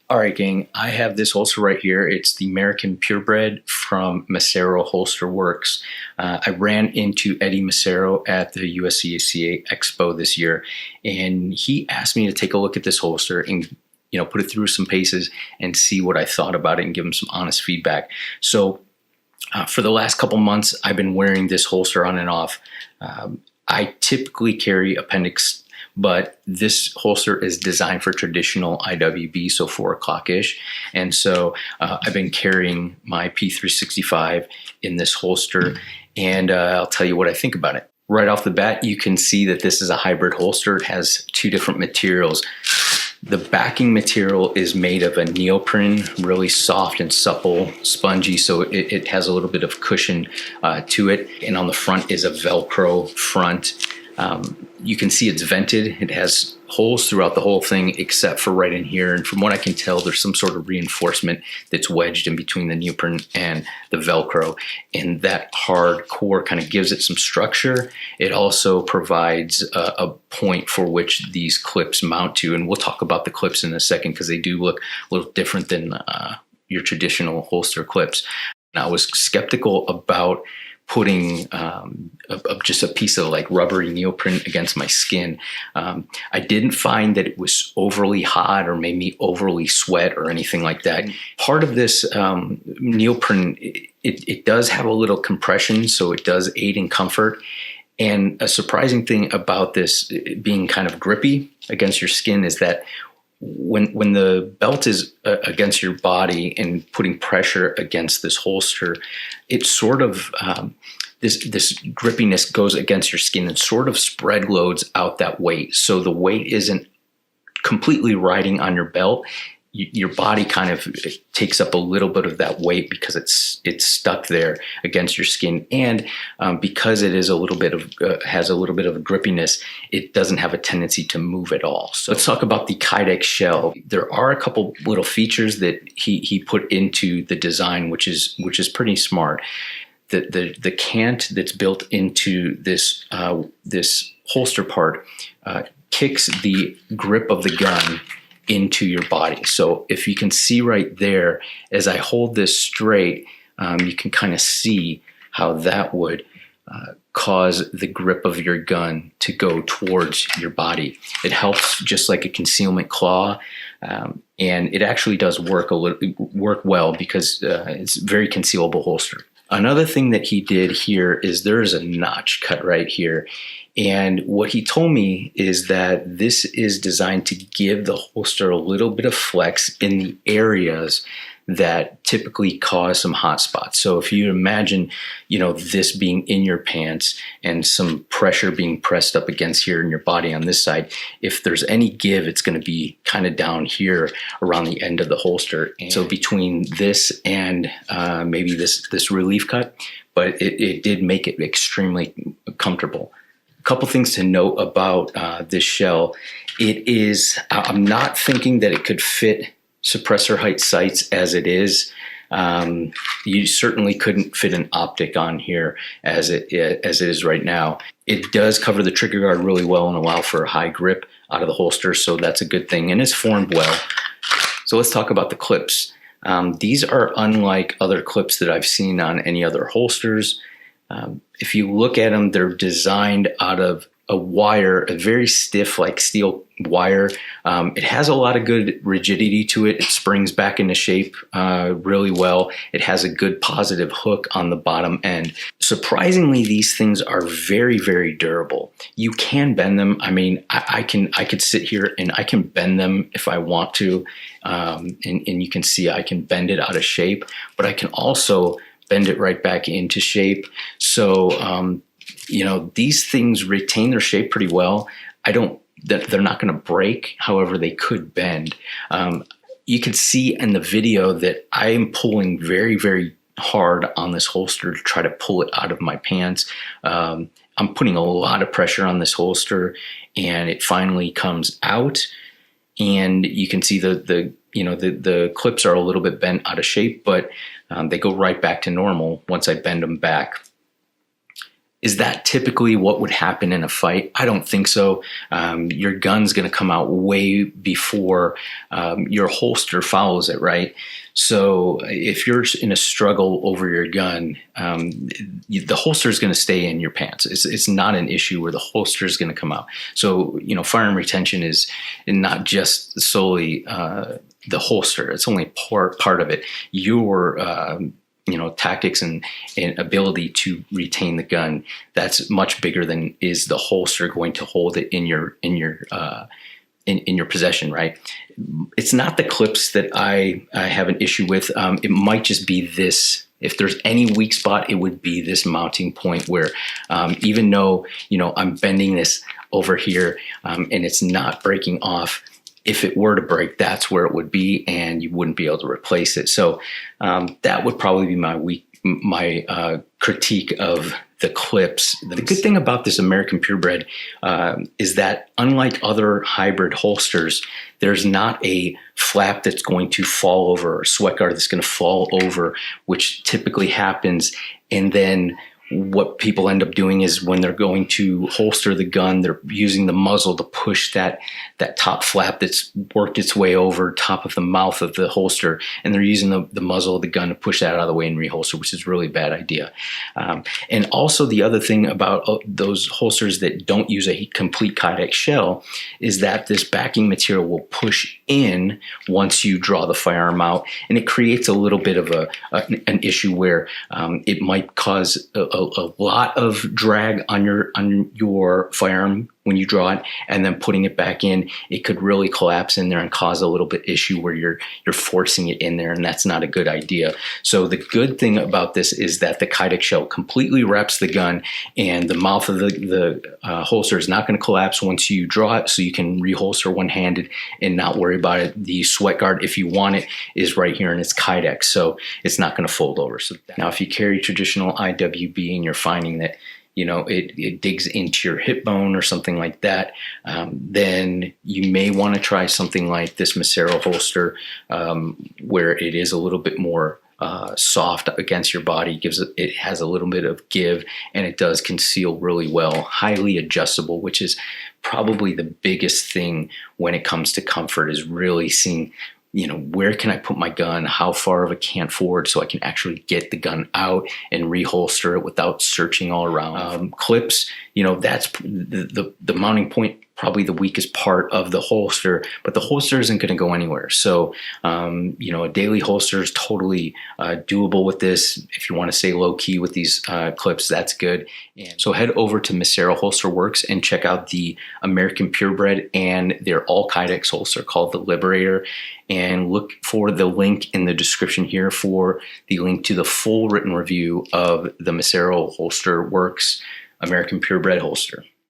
All right, gang, I have this holster right here. It's the American Purebred from Massaro Holster Works. I ran into Eddie Massaro at the USCACA Expo this year, and he asked me to take a look at this holster and put it through some paces and see what I thought about it and give him some honest feedback. So for the last couple months, I've been wearing this holster on and off. I typically carry appendix, but this holster is designed for traditional IWB, so 4 o'clock-ish. And so I've been carrying my P365 in this holster, and I'll tell you what I think about it. Right off the bat, you can see that this is a hybrid holster. It has 2 different materials. The backing material is made of a neoprene, really soft and supple, spongy, so it has a little bit of cushion to it. And on the front is a Velcro front. You can see it's vented. It has holes throughout the whole thing except for right in here. And from what I can tell, there's some sort of reinforcement that's wedged in between the neoprene and the Velcro. And that hard core kind of gives it some structure. It also provides a point for which these clips mount to. And we'll talk about the clips in a second because they do look a little different than your traditional holster clips. And I was skeptical about putting just a piece of like rubbery neoprene against my skin. I didn't find that it was overly hot or made me overly sweat or anything like that. Part of this neoprene, it does have a little compression, so it does aid in comfort. And a surprising thing about this being kind of grippy against your skin is that when the belt is against your body and putting pressure against this holster, it sort of this grippiness goes against your skin and sort of spread loads out that weight. So the weight isn't completely riding on your belt. Your body kind of takes up a little bit of that weight because it's stuck there against your skin, and because it is a little bit of has a little bit of a grippiness, it doesn't have a tendency to move at all. So let's talk about the Kydex shell. There are a couple little features that he put into the design, which is pretty smart. The cant that's built into this this holster part kicks the grip of the gun into your body. So if you can see right there, as I hold this straight, you can kind of see how that would cause the grip of your gun to go towards your body. It helps just like a concealment claw, and it actually does work well because it's a very concealable holster. Another thing that he did here is there is a notch cut right here. And what he told me is that this is designed to give the holster a little bit of flex in the areas that typically cause some hot spots. So if you imagine, this being in your pants and some pressure being pressed up against here in your body on this side, if there's any give, it's going to be kind of down here around the end of the holster. And so between this and maybe this relief cut, but it did make it extremely comfortable. Couple things to note about this shell. I'm not thinking that it could fit suppressor height sights as it is. You certainly couldn't fit an optic on here as it is right now. It does cover the trigger guard really well and allow for a high grip out of the holster, so that's a good thing, and it's formed well. So let's talk about the clips. These are unlike other clips that I've seen on any other holsters. If you look at them, they're designed out of a wire, a very stiff like steel wire. It has a lot of good rigidity to it. It springs back into shape really well. It has a good positive hook on the bottom end. Surprisingly, these things are very, very durable. You can bend them. I mean, I could sit here and I can bend them if I want to. And you can see I can bend it out of shape, but I can also bend it right back into shape. So, these things retain their shape pretty well. They're not going to break. However, they could bend. You can see in the video that I am pulling very, very hard on this holster to try to pull it out of my pants. I'm putting a lot of pressure on this holster, and it finally comes out. And you can see the clips are a little bit bent out of shape, but they go right back to normal once I bend them back. Is that typically what would happen in a fight? I don't think so. Your gun's going to come out way before your holster follows it, right? So if you're in a struggle over your gun, the holster is going to stay in your pants. It's not an issue where the holster is going to come out. So, firearm retention is not just solely the holster. It's only part of it. Your tactics and ability to retain the gun, that's much bigger than is the holster going to hold it in your possession, right? It's not the clips that I have an issue with. It might just be this. If there's any weak spot, it would be this mounting point where even though, I'm bending this over here and it's not breaking off, if it were to break, that's where it would be, and you wouldn't be able to replace it. So that would probably be my critique of the clips. The good thing about this American Purebred is that unlike other hybrid holsters, there's not a flap that's going to fall over, or a sweat guard that's going to fall over, which typically happens. And then what people end up doing is when they're going to holster the gun, they're using the muzzle to push that top flap that's worked its way over top of the mouth of the holster, and they're using the muzzle of the gun to push that out of the way and reholster, which is a really bad idea. And also the other thing about those holsters that don't use a complete Kydex shell is that this backing material will push in once you draw the firearm out, and it creates a little bit of an issue where it might cause a lot of drag on your firearm when you draw it, and then putting it back in, it could really collapse in there and cause a little bit issue where you're forcing it in there, and that's not a good idea. So the good thing about this is that the Kydex shell completely wraps the gun, and the mouth of the holster is not going to collapse once you draw it, so you can reholster one-handed and not worry about it. The sweat guard, if you want it, is right here, and it's Kydex, so it's not going to fold over. So now if you carry traditional IWB and you're finding that it digs into your hip bone or something like that, then you may want to try something like this Massaro holster, where it is a little bit more soft against your body. It has a little bit of give, and it does conceal really well. Highly adjustable, which is probably the biggest thing when it comes to comfort, is really seeing where can I put my gun, how far of a cant forward, so I can actually get the gun out and reholster it without searching all around. Clips, that's the mounting point, probably the weakest part of the holster, but the holster isn't going to go anywhere. So, a daily holster is totally doable with this. If you want to stay low key with these clips, that's good. And so head over to Massaro Holster Works and check out the American Purebred and their all Kydex holster called the Liberator, and look for the link in the description here for the link to the full written review of the Massaro Holster Works American Purebred holster.